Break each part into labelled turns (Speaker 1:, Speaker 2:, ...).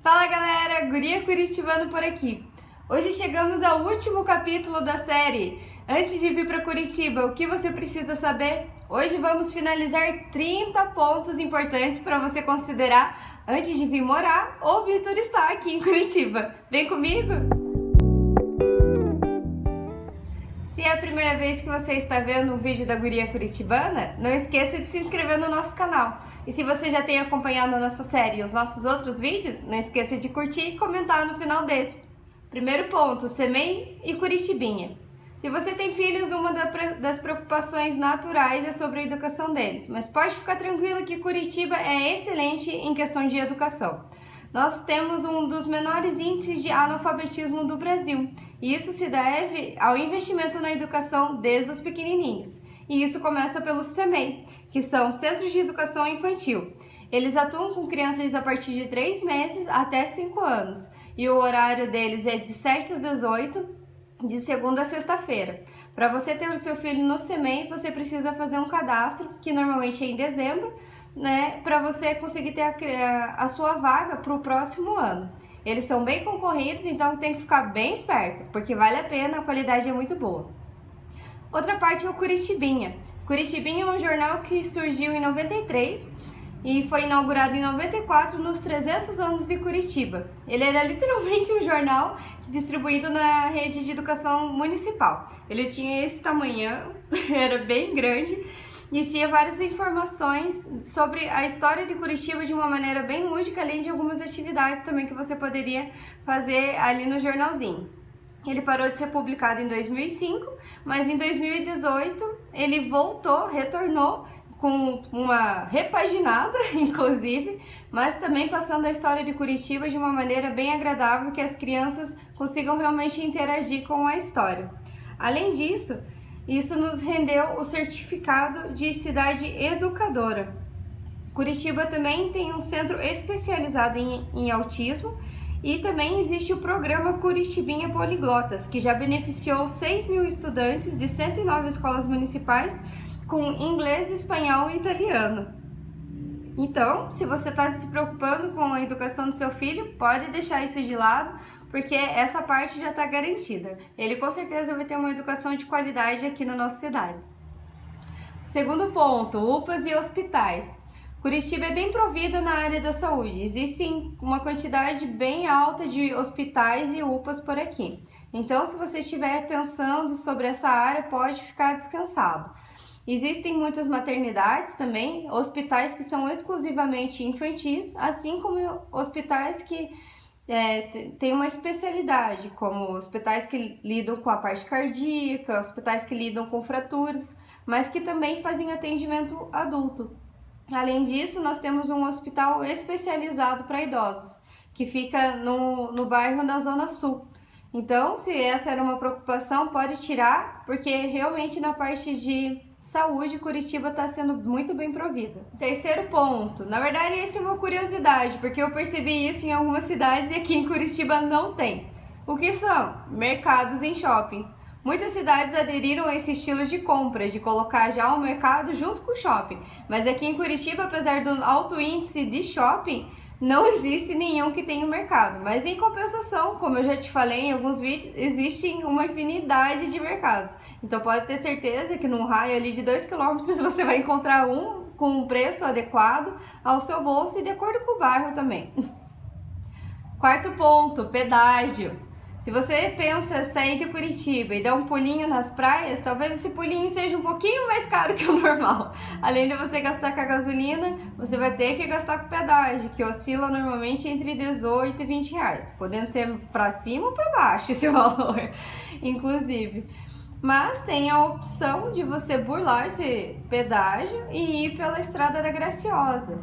Speaker 1: Fala galera, Guria Curitibano por aqui. Hoje chegamos ao último capítulo da série. Antes de vir para Curitiba, o que você precisa saber? Hoje vamos finalizar 30 pontos importantes para você considerar antes de vir morar ou vir turistar aqui em Curitiba. Vem comigo? Se é a primeira vez que você está vendo um vídeo da Guria Curitibana, não esqueça de se inscrever no nosso canal. E se você já tem acompanhado a nossa série e os nossos outros vídeos, não esqueça de curtir e comentar no final desse. Primeiro ponto, SEMEI e Curitibinha. Se você tem filhos, uma das preocupações naturais é sobre a educação deles, mas pode ficar tranquilo que Curitiba é excelente em questão de educação. Nós temos um dos menores índices de analfabetismo do Brasil, e isso se deve ao investimento na educação desde os pequenininhos. E isso começa pelo SEMEI, que são Centros de Educação Infantil. Eles atuam com crianças a partir de 3 meses até 5 anos, e o horário deles é de 7 às 18, de segunda a sexta-feira. Para você ter o seu filho no SEMEI, você precisa fazer um cadastro, que normalmente é em dezembro, para você conseguir ter a sua vaga para o próximo ano. Eles são bem concorridos, então tem que ficar bem esperto, porque vale a pena, a qualidade é muito boa. Outra parte é o Curitibinha. Curitibinha é um jornal que surgiu em 93 e foi inaugurado em 94 nos 300 anos de Curitiba. Ele era literalmente um jornal distribuído na rede de educação municipal. Ele tinha esse tamanhão, era bem grande, e tinha várias informações sobre a história de Curitiba de uma maneira bem lúdica, além de algumas atividades também que você poderia fazer ali no jornalzinho. Ele parou de ser publicado em 2005, mas em 2018 ele retornou com uma repaginada, inclusive, mas também passando a história de Curitiba de uma maneira bem agradável, que as crianças consigam realmente interagir com a história. Além disso, isso nos rendeu o certificado de cidade educadora. Curitiba também tem um centro especializado em autismo e também existe o programa Curitibinha Poliglotas, que já beneficiou 6.000 estudantes de 109 escolas municipais com inglês, espanhol e italiano. Então, se você está se preocupando com a educação do seu filho, pode deixar isso de lado, porque essa parte já está garantida. Ele com certeza vai ter uma educação de qualidade aqui na nossa cidade. Segundo ponto, UPAs e hospitais. Curitiba é bem provida na área da saúde. Existem uma quantidade bem alta de hospitais e UPAs por aqui. Então, se você estiver pensando sobre essa área, pode ficar descansado. Existem muitas maternidades também, hospitais que são exclusivamente infantis, assim como hospitais que têm uma especialidade, como hospitais que lidam com a parte cardíaca, hospitais que lidam com fraturas, mas que também fazem atendimento adulto. Além disso, nós temos um hospital especializado para idosos, que fica no bairro da Zona Sul. Então, se essa era uma preocupação, pode tirar, porque realmente na parte de saúde, Curitiba está sendo muito bem provida. Terceiro ponto, na verdade isso é uma curiosidade, porque eu percebi isso em algumas cidades e aqui em Curitiba não tem. O que são? Mercados em shoppings. Muitas cidades aderiram a esse estilo de compra, de colocar já o mercado junto com o shopping. Mas aqui em Curitiba, apesar do alto índice de shopping, não existe nenhum que tenha um mercado. Mas em compensação, como eu já te falei em alguns vídeos, existem uma infinidade de mercados. Então pode ter certeza que num raio ali de 2 km você vai encontrar um com um preço adequado ao seu bolso e de acordo com o bairro também. Quarto ponto, pedágio. Se você pensa sair de Curitiba e dar um pulinho nas praias, talvez esse pulinho seja um pouquinho mais caro que o normal. Além de você gastar com a gasolina, você vai ter que gastar com pedágio, que oscila normalmente entre 18 e 20 reais, podendo ser para cima ou para baixo esse valor, inclusive. Mas tem a opção de você burlar esse pedágio e ir pela Estrada da Graciosa.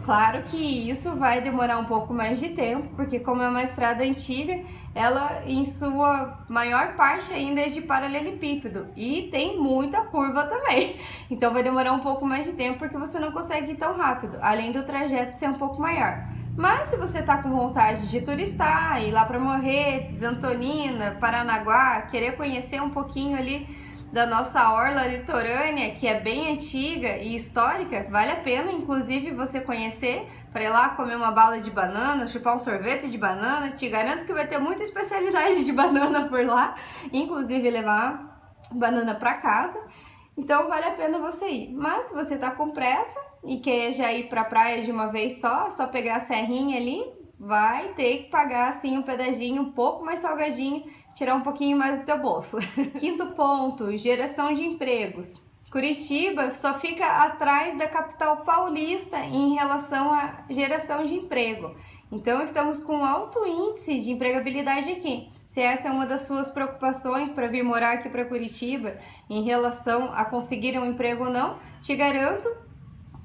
Speaker 1: Claro que isso vai demorar um pouco mais de tempo, porque como é uma estrada antiga, ela em sua maior parte ainda é de paralelepípedo e tem muita curva também. Então vai demorar um pouco mais de tempo porque você não consegue ir tão rápido, além do trajeto ser um pouco maior. Mas se você tá com vontade de turistar, ir lá para Morretes, Antonina, Paranaguá, querer conhecer um pouquinho ali da nossa orla litorânea, que é bem antiga e histórica, vale a pena inclusive você conhecer, para ir lá comer uma bala de banana, chupar um sorvete de banana. Te garanto que vai ter muita especialidade de banana por lá, inclusive levar banana para casa. Então vale a pena você ir. Mas se você tá com pressa e quer já ir pra praia de uma vez só pegar a serrinha ali, vai ter que pagar assim um pedaginho um pouco mais salgadinho, tirar um pouquinho mais do teu bolso. Quinto ponto, geração de empregos. Curitiba só fica atrás da capital paulista em relação à geração de emprego. Então estamos com um alto índice de empregabilidade aqui. Se essa é uma das suas preocupações para vir morar aqui para Curitiba, em relação a conseguir um emprego ou não, te garanto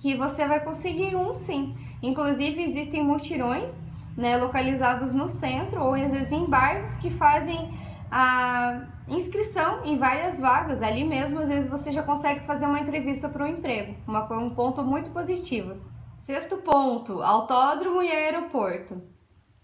Speaker 1: que você vai conseguir um sim. Inclusive existem mutirões, né, localizados no centro ou às vezes em bairros que fazem a inscrição em várias vagas. Ali mesmo às vezes você já consegue fazer uma entrevista para um emprego, um ponto muito positivo. Sexto ponto, autódromo e aeroporto.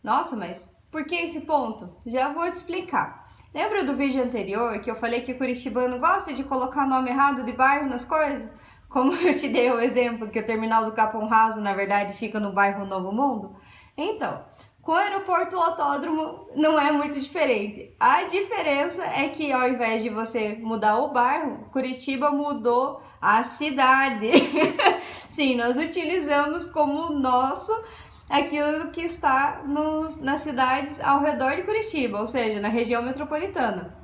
Speaker 1: Nossa, mas por que esse ponto? Já vou te explicar. Lembra do vídeo anterior que eu falei que o curitibano gosta de colocar nome errado de bairro nas coisas? Como eu te dei o exemplo que o terminal do Capão Raso, na verdade, fica no bairro Novo Mundo? Então, com o aeroporto, o autódromo não é muito diferente. A diferença é que ao invés de você mudar o bairro, Curitiba mudou a cidade. Sim, nós utilizamos como nosso aquilo que está nas cidades ao redor de Curitiba, ou seja, na região metropolitana.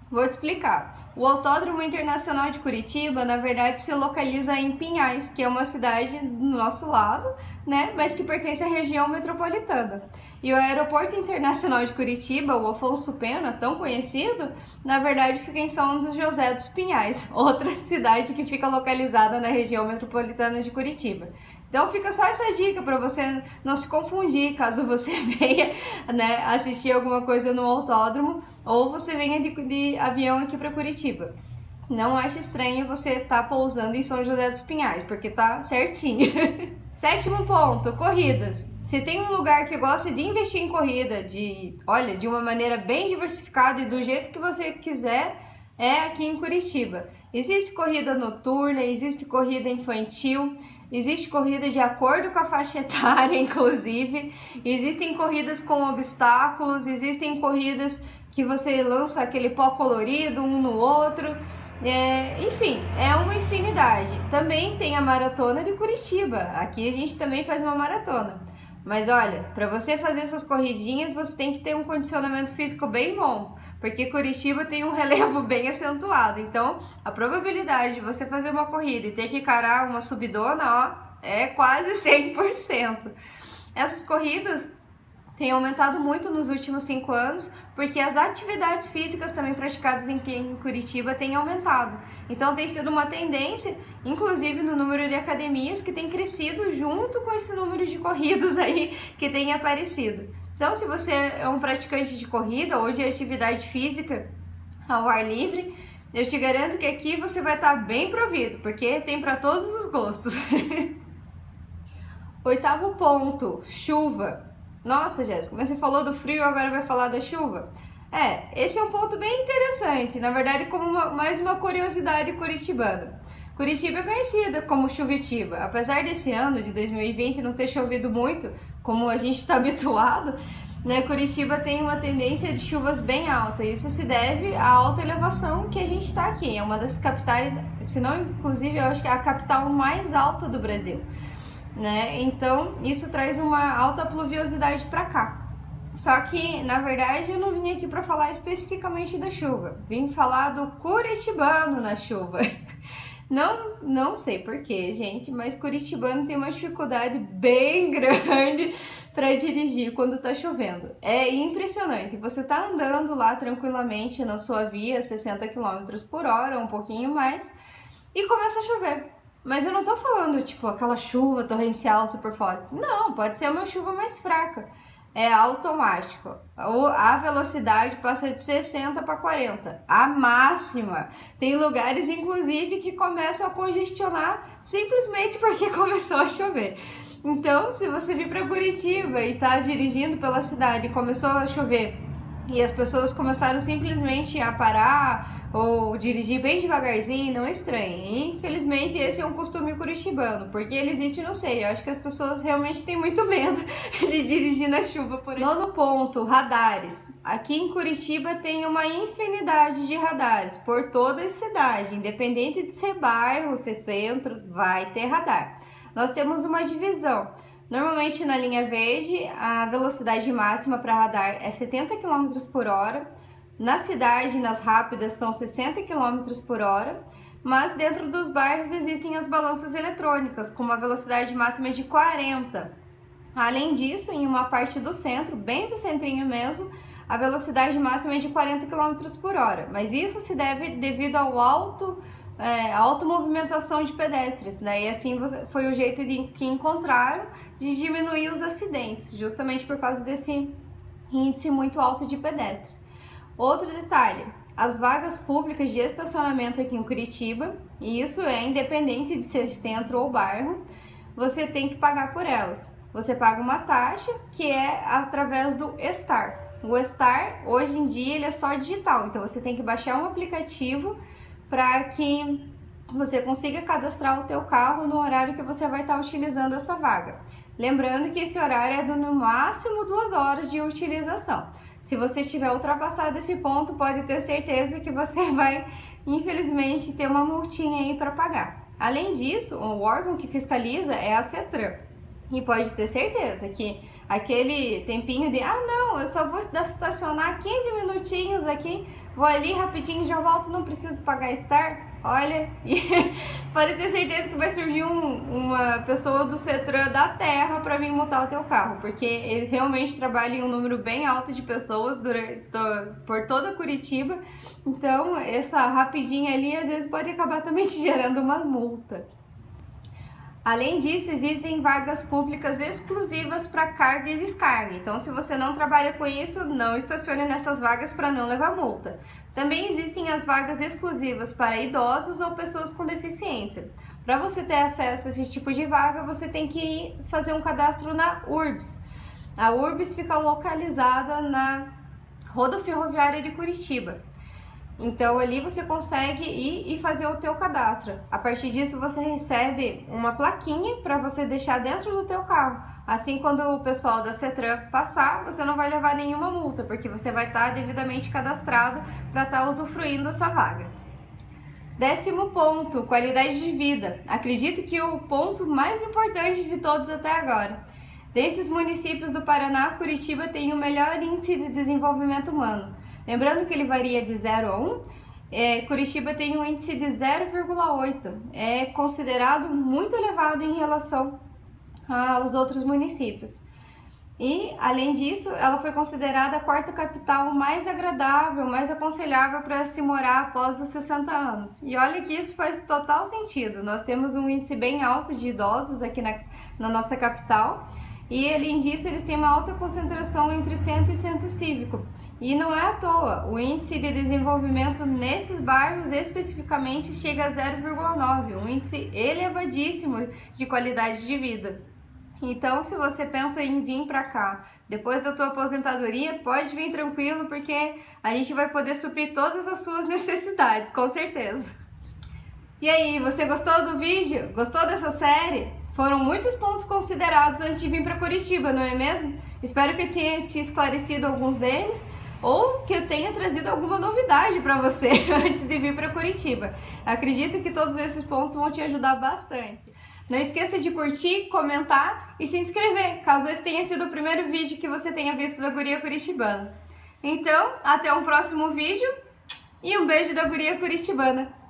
Speaker 1: Vou te explicar. O Autódromo Internacional de Curitiba, na verdade, se localiza em Pinhais, que é uma cidade do nosso lado, né, mas que pertence à região metropolitana. E o Aeroporto Internacional de Curitiba, o Afonso Pena, tão conhecido, na verdade fica em São José dos Pinhais, outra cidade que fica localizada na região metropolitana de Curitiba. Então fica só essa dica para você não se confundir caso você venha, né, assistir alguma coisa no autódromo ou você venha de avião aqui para Curitiba. Não ache estranho você estar pousando em São José dos Pinhais, porque tá certinho. Sétimo ponto, corridas. Se tem um lugar que gosta de investir em corrida, de uma maneira bem diversificada e do jeito que você quiser, é aqui em Curitiba. Existe corrida noturna, existe corrida infantil, existe corrida de acordo com a faixa etária, inclusive. Existem corridas com obstáculos, existem corridas que você lança aquele pó colorido um no outro. Enfim, é uma infinidade. Também tem a Maratona de Curitiba. Aqui a gente também faz uma maratona. Mas olha, para você fazer essas corridinhas, você tem que ter um condicionamento físico bem bom, porque Curitiba tem um relevo bem acentuado. Então, a probabilidade de você fazer uma corrida e ter que encarar uma subidona, ó, é quase 100%. Essas corridas têm aumentado muito nos últimos 5 anos, porque as atividades físicas também praticadas em Curitiba têm aumentado. Então tem sido uma tendência, inclusive no número de academias, que tem crescido junto com esse número de corridas aí que tem aparecido. Então se você é um praticante de corrida ou de atividade física ao ar livre, eu te garanto que aqui você vai estar bem provido, porque tem para todos os gostos. Oitavo ponto, chuva. Nossa, Jéssica, mas você falou do frio, agora vai falar da chuva? Esse é um ponto bem interessante, na verdade como mais uma curiosidade curitibana. Curitiba é conhecida como Chuvitiba, apesar desse ano de 2020 não ter chovido muito, como a gente está habituado, né? Curitiba tem uma tendência de chuvas bem alta, isso se deve à alta elevação que a gente está aqui, é uma das capitais, se não inclusive eu acho que é a capital mais alta do Brasil. Né? Então isso traz uma alta pluviosidade para cá. Só que na verdade eu não vim aqui para falar especificamente da chuva, vim falar do curitibano na chuva. Não sei porquê, gente, mas curitibano tem uma dificuldade bem grande para dirigir quando tá chovendo. É impressionante, você tá andando lá tranquilamente na sua via 60 km por hora, um pouquinho mais, e começa a chover. Mas eu não tô falando, tipo, aquela chuva torrencial super forte. Não, pode ser uma chuva mais fraca. É automático. A velocidade passa de 60 para 40. A máxima. Tem lugares, inclusive, que começam a congestionar simplesmente porque começou a chover. Então, se você vir para Curitiba e tá dirigindo pela cidade e começou a chover E as pessoas começaram simplesmente a parar ou dirigir bem devagarzinho, não estranhe. Infelizmente, esse é um costume curitibano. Porque ele existe, não sei. Eu acho que as pessoas realmente têm muito medo de dirigir na chuva por aí. Nono ponto, radares. Aqui em Curitiba tem uma infinidade de radares por toda a cidade. Independente de ser bairro, ser centro, vai ter radar. Nós temos uma divisão. Normalmente na linha verde, a velocidade máxima para radar é 70 km por hora. Na cidade, nas rápidas, são 60 km por hora. Mas dentro dos bairros existem as balanças eletrônicas, com uma velocidade máxima de 40. Além disso, em uma parte do centro, bem do centrinho mesmo, a velocidade máxima é de 40 km por hora. Mas isso se deve devido ao alta movimentação de pedestres, né? E assim foi o jeito que encontraram de diminuir os acidentes, justamente por causa desse índice muito alto de pedestres. Outro detalhe, as vagas públicas de estacionamento aqui em Curitiba, e isso é independente de ser centro ou bairro, você tem que pagar por elas. Você paga uma taxa que é através do Estar. O Estar, hoje em dia, ele é só digital, então você tem que baixar um aplicativo para que você consiga cadastrar o teu carro no horário que você vai estar utilizando essa vaga. Lembrando que esse horário é no máximo 2 horas de utilização. Se você tiver ultrapassado esse ponto, pode ter certeza que você vai, infelizmente, ter uma multinha aí para pagar. Além disso, o órgão que fiscaliza é a CETRAN. E pode ter certeza que aquele tempinho de não, eu só vou estacionar 15 minutinhos aqui, vou ali rapidinho, já volto, não preciso pagar Estar. Olha, e pode ter certeza que vai surgir uma pessoa do CETRAN da terra para vir multar o teu carro, porque eles realmente trabalham em um número bem alto de pessoas por toda Curitiba, então essa rapidinha ali às vezes pode acabar também te gerando uma multa. Além disso, existem vagas públicas exclusivas para carga e descarga. Então, se você não trabalha com isso, não estacione nessas vagas para não levar multa. Também existem as vagas exclusivas para idosos ou pessoas com deficiência. Para você ter acesso a esse tipo de vaga, você tem que fazer um cadastro na URBS. A URBS fica localizada na Rodoferroviária de Curitiba. Então ali você consegue ir e fazer o teu cadastro. A partir disso você recebe uma plaquinha para você deixar dentro do teu carro. Assim, quando o pessoal da CETRAN passar, você não vai levar nenhuma multa, porque você vai estar devidamente cadastrado para estar usufruindo dessa vaga. 10º ponto, qualidade de vida. Acredito que o ponto mais importante de todos até agora. Dentre os municípios do Paraná, Curitiba tem o melhor índice de desenvolvimento humano. Lembrando que ele varia de 0 a 1, Curitiba tem um índice de 0,8. É considerado muito elevado em relação aos outros municípios. E, além disso, ela foi considerada a 4ª capital mais agradável, mais aconselhável para se morar após os 60 anos. E olha que isso faz total sentido. Nós temos um índice bem alto de idosos aqui na nossa capital. E, além disso, eles têm uma alta concentração entre centro e centro cívico. E não é à toa, o índice de desenvolvimento nesses bairros especificamente chega a 0,9, um índice elevadíssimo de qualidade de vida. Então, se você pensa em vir para cá, depois da tua aposentadoria, pode vir tranquilo, porque a gente vai poder suprir todas as suas necessidades, com certeza. E aí, você gostou do vídeo? Gostou dessa série? Foram muitos pontos considerados antes de vir para Curitiba, não é mesmo? Espero que eu tenha te esclarecido alguns deles ou que eu tenha trazido alguma novidade para você antes de vir para Curitiba. Acredito que todos esses pontos vão te ajudar bastante. Não esqueça de curtir, comentar e se inscrever, caso esse tenha sido o primeiro vídeo que você tenha visto da Guria Curitibana. Então, até um próximo vídeo e um beijo da Guria Curitibana!